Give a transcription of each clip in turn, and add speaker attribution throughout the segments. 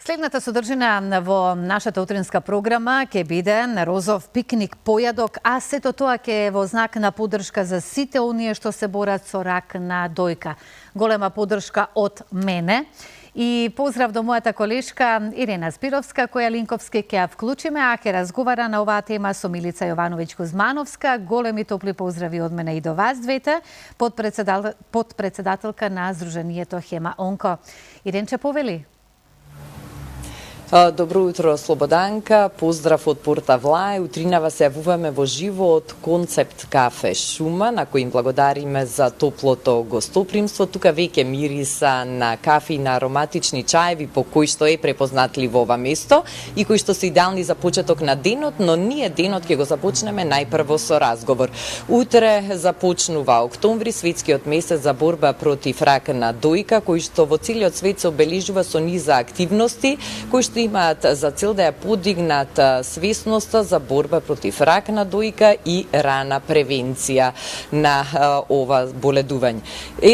Speaker 1: Следната содржина во нашата утринска програма ќе биде розов пикник појадок, а сето тоа ќе е во знак на поддршка за сите оние што се борат со рак на дојка. Голема поддршка од мене. И поздрав до мојата колешка Ирена Спировска, која линковски ќе ја вклучиме, а ќе разговара на оваа тема со Милица Јовановиќ-Кузмановска. Големи топли поздрави од мене и до вас двете, подпредседателка на Сдруженијето Хема Онко. Иренче, повели?
Speaker 2: Добро утро, Слободанка. Поздрав од Порта Влај. Утринава се јавуваме во живо од Концепт кафе Шума, на кој им благодариме за топлото гостопримство. Тука веќе мириса на кафе и на ароматични чаеви, по кои што е препознатливо ова место и кои што се идеални за почеток на денот, но ние денот ќе го започнеме најпрво со разговор. Утре започнува октомври, светскиот месец за борба против рак на дојка, кој што во целиот свет се обележува со низа активности, кои што имаат за цел да ја подигнат свесноста за борба против рак на дојка и рана превенција на ова боледување.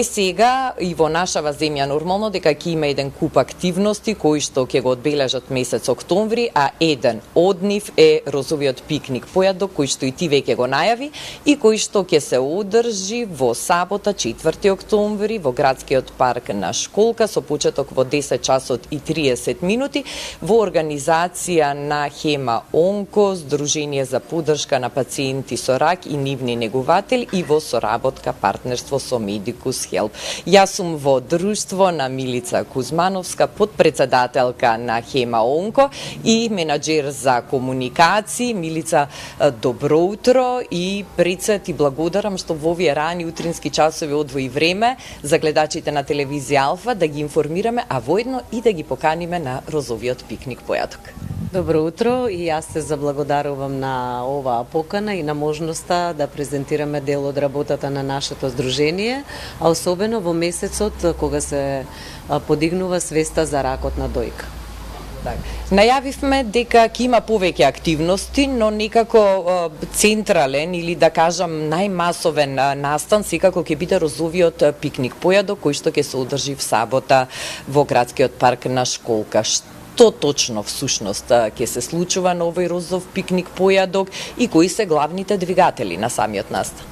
Speaker 2: Сега и во нашава земја нормално дека ќе има еден куп активности кои што ќе го одбележат месец октомври, а еден од нив е розовиот пикник појадок, кој што и ти веќе го најави и кој што ќе се одржи во сабота 4 октомври во градскиот парк на Школка со почеток во 10 часот и 30 минути во организација на Хема Онко, Сдружение за поддршка на пациенти со рак и нивни негуватели и во соработка партнерство со Медикус Хелп. Јас сум во друштво на Милица Кузмановска, подпредседателка на Хема Онко и менаџер за комуникации. Милица, добро утро и пред се ти благодарам што во овие рани утрински часови одвои време за гледачите на телевизија Алфа да ги информираме, а воедно и да ги поканиме на розовиот пикник појадок.
Speaker 3: Добро утро и јас се заблагодарувам на оваа покана и на можноста да презентираме дел од работата на нашето здружение, а особено во месецот кога се подигнува свеста за ракот на дојка.
Speaker 2: Најавивме дека ќе има повеќе активности, но некако централен или да кажам најмасовен настан секако ќе биде розовиот пикник појадок кој што ќе се одржи в сабота во градскиот парк на Школка. Што точно всушност ќе се случува на овој розов пикник појадок и кои се главните двигатели на самиот настан?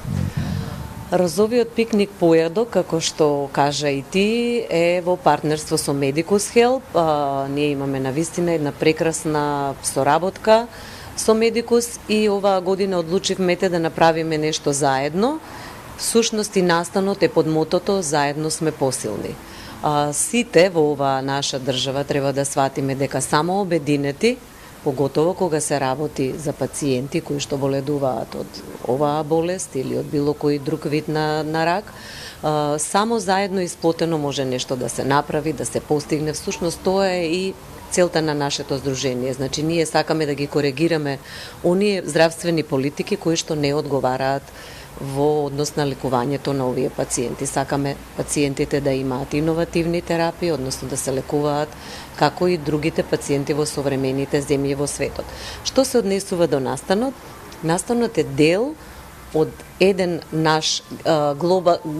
Speaker 3: Розовиот пикник појадок, како што кажа и ти, е во партнерство со Медикус Хелп. Ние имаме навистина една прекрасна соработка со Медикус и оваа година одлучивме да направиме нешто заедно. Всушност и настанот е под мотото "Заедно сме посилни". Сите во оваа наша држава треба да сватиме дека само обединети, поготово кога се работи за пациенти кои што боледуваат од оваа болест или од било кој друг вид на рак, само заедно и сплотено може нешто да се направи, да се постигне. Всушност тоа е и целта на нашето здружение. Значи, ние сакаме да ги коригираме оние здравствени политики кои што не одговараат во однос на лекувањето на овие пациенти. Сакаме пациентите да имаат иновативни терапии, односно да се лекуваат како и другите пациенти во современите земји во светот. Што се однесува до настанот? Настанот е дел од еден наш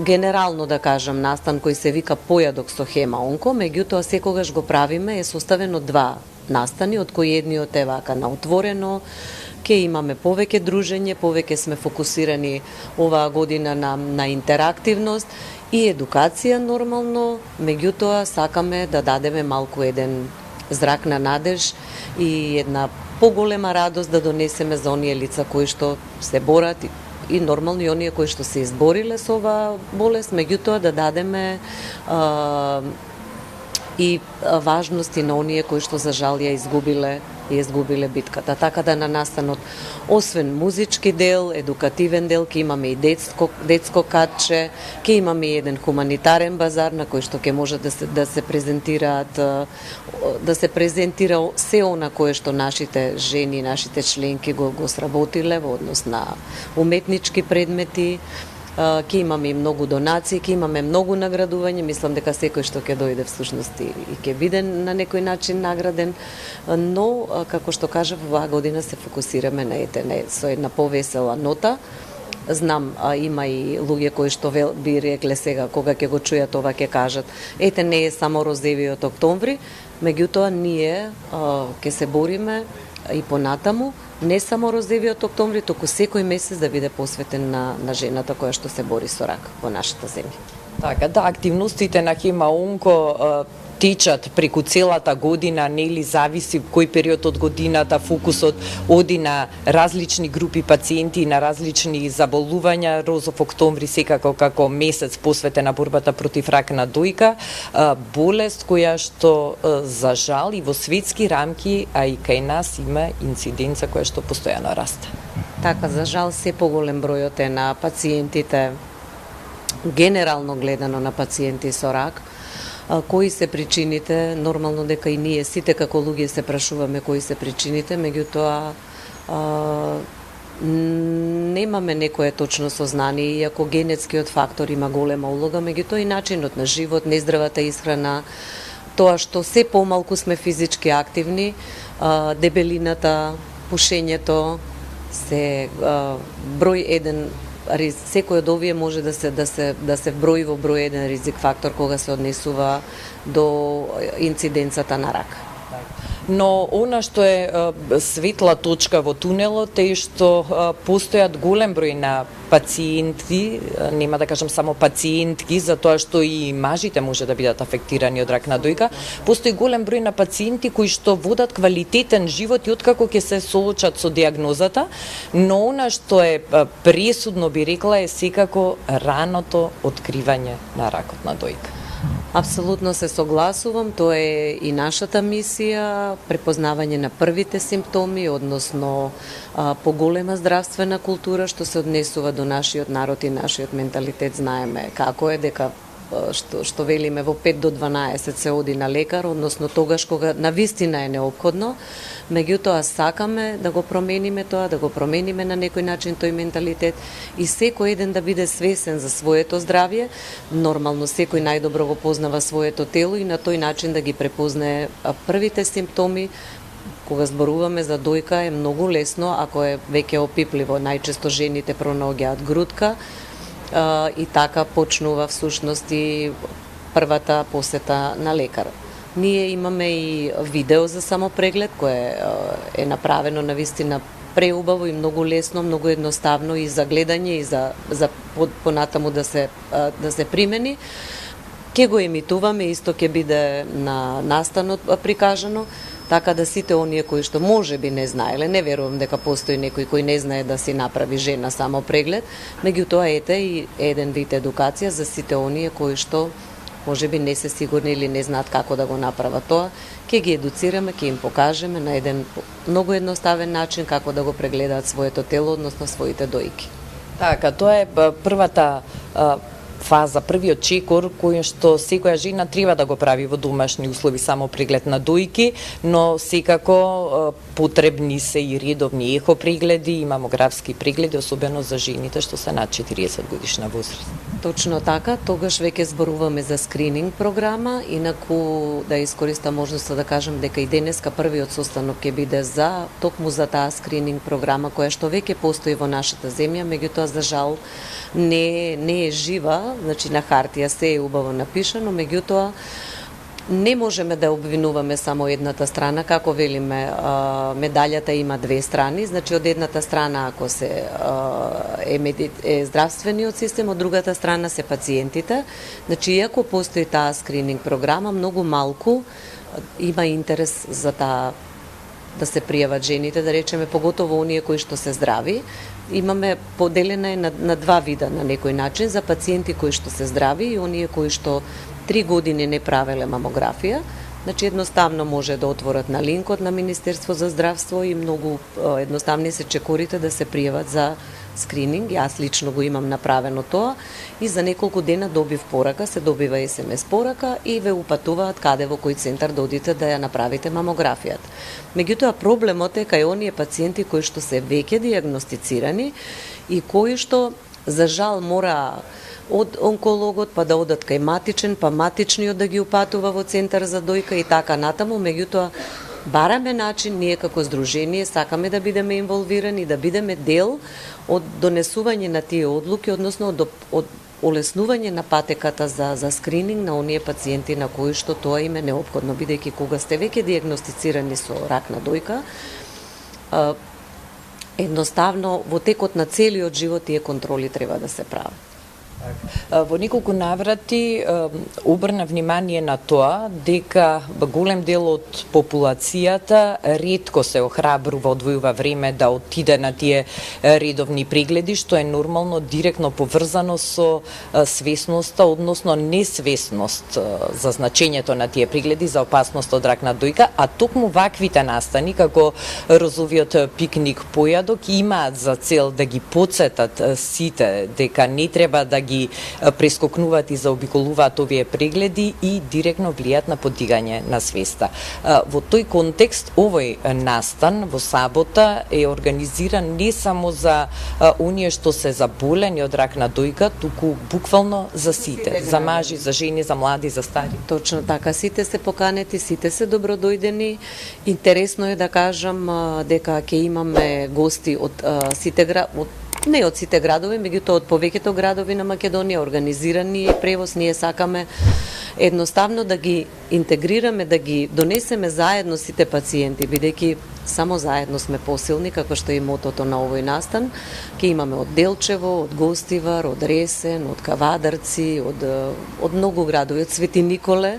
Speaker 3: генерално да кажам настан кој се вика појадок со Хема Онко, меѓутоа секогаш го правиме, е составен од два настани, од кои едниот е вака на отворено. Ке имаме повеќе дружење, повеќе сме фокусирани оваа година на интерактивност и едукација нормално, меѓутоа сакаме да дадеме малку еден зрак на надеж и една поголема радост да донесеме за оние лица кои што се борат и нормално и оние кои што се избориле со оваа болест, меѓутоа да дадеме и важности на оние кои што за жал ја изгубиле битката. Така да на настанот, освен музички дел, едукативен дел, ќе имаме и детско катче, ќе имаме и еден хуманитарен базар на кој што ќе може да се презентира се она кое што нашите жени, нашите членки го сработиле во однос на уметнички предмети. Ќе имаме и многу донации, ќе имаме многу наградување, мислам дека секој што ќе дојде всушност и ќе биде на некој начин награден, но како што кажав, оваа година се фокусираме со една повесела нота знам, има и луѓе кои што би рекле сега, кога ќе го чујат ова, ќе кажат, ете, не е само розевиот октомври, меѓутоа ние ќе се бориме и понатаму, не само розевиот октомври, току секој месец да биде посветен на жената која што се бори со рак во нашата земја.
Speaker 2: Така, да, активностите на Хема Онко течат преку целата година, нели зависи кој период од годината фокусот оди на различни групи пациенти, на различни заболувања. Розов октомври секако како месец посветен на борбата против рак на дојка, болест која што за жал и во светски рамки, а и кај нас има инциденца која што постојано расте.
Speaker 3: Така, за жал се поголем бројот е на пациентите, генерално гледано на пациенти со рак. Кои се причините, нормално дека и ние сите како луѓе се прашуваме кои се причините, меѓутоа немаме некое точно сознание, иако генетскиот фактор има голема улога, меѓутоа и начинот на живот, нездравата исхрана, тоа што се помалку сме физички активни, дебелината, пушењето се број еден. Секој од овие може да се вброи во број еден ризик фактор кога се однесува до инциденцата на рак.
Speaker 2: Но она што е светла точка во тунелот е што постојат голем број на пациенти, нема да кажам само пациентки, затоа што и мажите може да бидат афектирани од рак на дојка. Постои голем број на пациенти кои што водат квалитетен живот и откако ќе се соочат со диагнозата, но она што е пресудно би рекла е секако раното откривање на ракот на дојка.
Speaker 3: Апсолутно се согласувам, тоа е и нашата мисија, препознавање на првите симптоми, односно поголема здравствена култура што се однесува до нашиот народ и нашиот менталитет. Знаеме како е, дека што велиме во 5 до 12 се оди на лекар, односно тогаш кога навистина е неопходно, меѓутоа сакаме да го промениме тоа, да го промениме на некој начин тој менталитет и секој еден да биде свесен за своето здравје. Нормално секој најдобро го познава своето тело и на тој начин да ги препознае првите симптоми. Кога зборуваме за дојка е многу лесно, ако е веќе опипливо, најчесто жените пронаоѓаат грудка, и така почнува всушност и првата посета на лекар. Ние имаме и видео за самопреглед кое е направено навистина преубаво и многу лесно, многу едноставно и за гледање и за понатаму да се примени. Ке го емитуваме, исто ќе биде на настанот прикажано, така да сите оние кои што можеби не знаеле, не верувам дека постои некој кој не знае да си направи жена само преглед, меѓутоа ете и еден вид едукација за сите оние кои што можеби не се сигурни или не знаат како да го направат тоа, ќе ги едуцираме, ќе им покажеме на еден многу едноставен начин како да го прегледаат своето тело, односно своите дојки.
Speaker 2: Така, тоа е првата фаза, првиот чекор кој што секоја жена треба да го прави во домашни услови, само преглед на дојки, но секако потребни се и редовни ехо прегледи и мамографски прегледи, особено за жените што се над 40 годишна возраст.
Speaker 3: Точно така, тогаш веќе зборуваме за скрининг програма, инаку да искористам можноста да кажам дека и денеска првиот состанок ќе биде токму за таа скрининг програма која што веќе постои во нашата земја, меѓутоа за жал не е жива, значи на хартија се е убаво напишано, меѓутоа не можеме да обвинуваме само едната страна, како велиме, медалјата има две страни, значи од едната страна ако се е здравствениот систем, од другата страна се пациентите. Значи иако постои таа скрининг програма, многу малку има интерес за таа да се пријават жените, да речеме, поготово оние кои што се здрави. Имаме поделена е на два вида на некој начин, за пациенти кои што се здрави и оние кои што 3 години не правеле мамографија. Значи едноставно може да отворат на линкот на Министерство за здравство и многу едноставни се чекорите да се пријават за скрининг. Јас лично го имам направено тоа и за неколку дена добив порака, се добива SMS порака и ве упатуваат каде во кој центар да одите да ја направите мамографијата. Меѓутоа проблемот е кај оние пациенти кои што се веќе диагностицирани и кои што за жал мора од онкологот па да одат кај матичен, па матичниот да ги упатува во центар за дојка и така натаму, меѓутоа бараме начин, ние како здружение сакаме да бидеме инволвирани, да бидеме дел од донесување на тие одлуки, односно од олеснување на патеката за скрининг на оние пациенти на кои што тоа им е неопходно, бидејќи кога сте веќе диагностицирани со рак на дојка, едноставно во текот на целиот живот тие контроли треба да се прават.
Speaker 2: Во неколку наврати обрна внимание на тоа дека голем дел од популацијата ретко се охрабрува, одвојува време да отиде на тие редовни прегледи, што е нормално директно поврзано со свесноста, односно несвесност за значењето на тие прегледи, за опасност од рак на дојка, а токму ваквите настани, како розовиот пикник појадок, имаат за цел да ги потсетат сите дека не треба да ги прескокнуваат и заобиколуваат овие прегледи и директно влијат на подигање на свеста. Во тој контекст, овој настан во сабота е организиран не само за оние што се заболени од рак на дојка, туку буквално за сите, за мажи, за жени, за млади, за стари.
Speaker 3: Точно така, сите се поканети, сите се добродојдени. Интересно е да кажам дека ќе имаме гости од сите не од сите градови, меѓутоа од повеќето градови на Македонија, организирани е превоз, ние сакаме едноставно да ги интегрираме, да ги донесеме заедно сите пациенти, бидејќи само заедно сме посилни, како што е мотото на овој настан. Ќе имаме од Делчево, од Гостивар, од Ресен, од Кавадарци, од многу градови, од Свети Николе,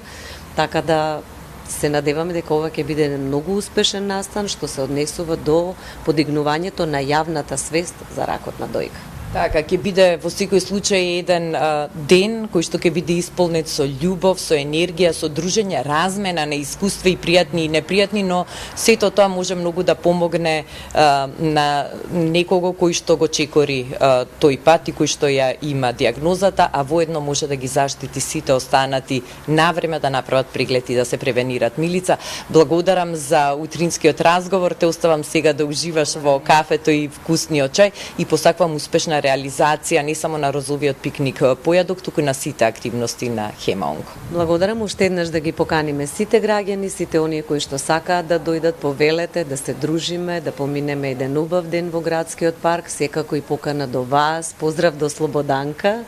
Speaker 3: така да се надеваме дека ова ќе биде многу успешен настан што се однесува до подигнувањето на јавната свест за ракот на дојка.
Speaker 2: Така, ќе биде во секој случај еден ден кој што ќе биде исполнет со љубов, со енергија, со дружење, размена на искуства и пријатни и непријатни, но сето тоа може многу да помогне на некого кој што го чекори тој пат и кој што ја има диагнозата, а воедно може да ги заштити сите останати навреме да направат преглед и да се превенират. Милица, благодарам за утринскиот разговор, те оставам сега да уживаш во кафето и вкусниот чај и посакувам успешна реализација не само на розовиот пикник појадок, туку на сите активности на Хемаонко.
Speaker 3: Благодарам уште еднаш да ги поканиме сите граѓани, сите оние кои што сакаат да дојдат, повелете, да се дружиме, да поминеме еден убав ден во градскиот парк, секако и покана до вас. Поздрав до Слободанка,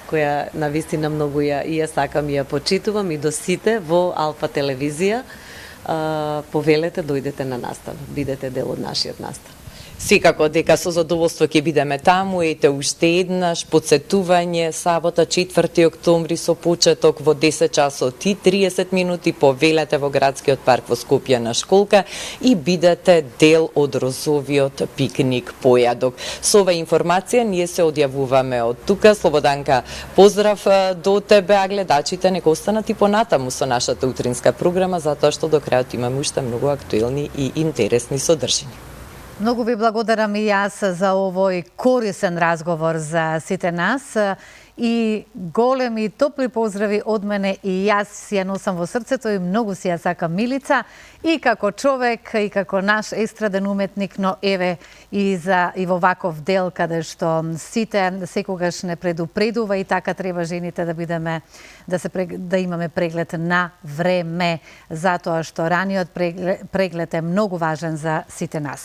Speaker 3: која навистина многу ја сакам и ја почитувам, и до сите во Алфа телевизија. Повелете, дојдете на настан, бидете дел од нашиот настан.
Speaker 2: Секако дека со задоволство ќе бидеме таму, ете уште еднаш подсетување сабота 4 октомври со почеток во 10 часот и 30 минути, повелете во градскиот парк во Скопје на Школка и бидете дел од розовиот пикник појадок. Со ова информација ние се одјавуваме од тука. Слободанка, поздрав до тебе, а гледачите нека останат и понатаму со нашата утринска програма, затоа што до крајот имаме уште многу актуелни и интересни содржини.
Speaker 1: Многу ви благодарам и јас за овој корисен разговор за сите нас и големи топли поздрави од мене и јас си ја носам во срцето и многу си ја сакам Милица и како човек и како наш естраден уметник, но еве и во ваков дел каде што сите секогаш не предупредува и така треба жените да бидеме да имаме преглед на време, затоа што раниот преглед е многу важен за сите нас.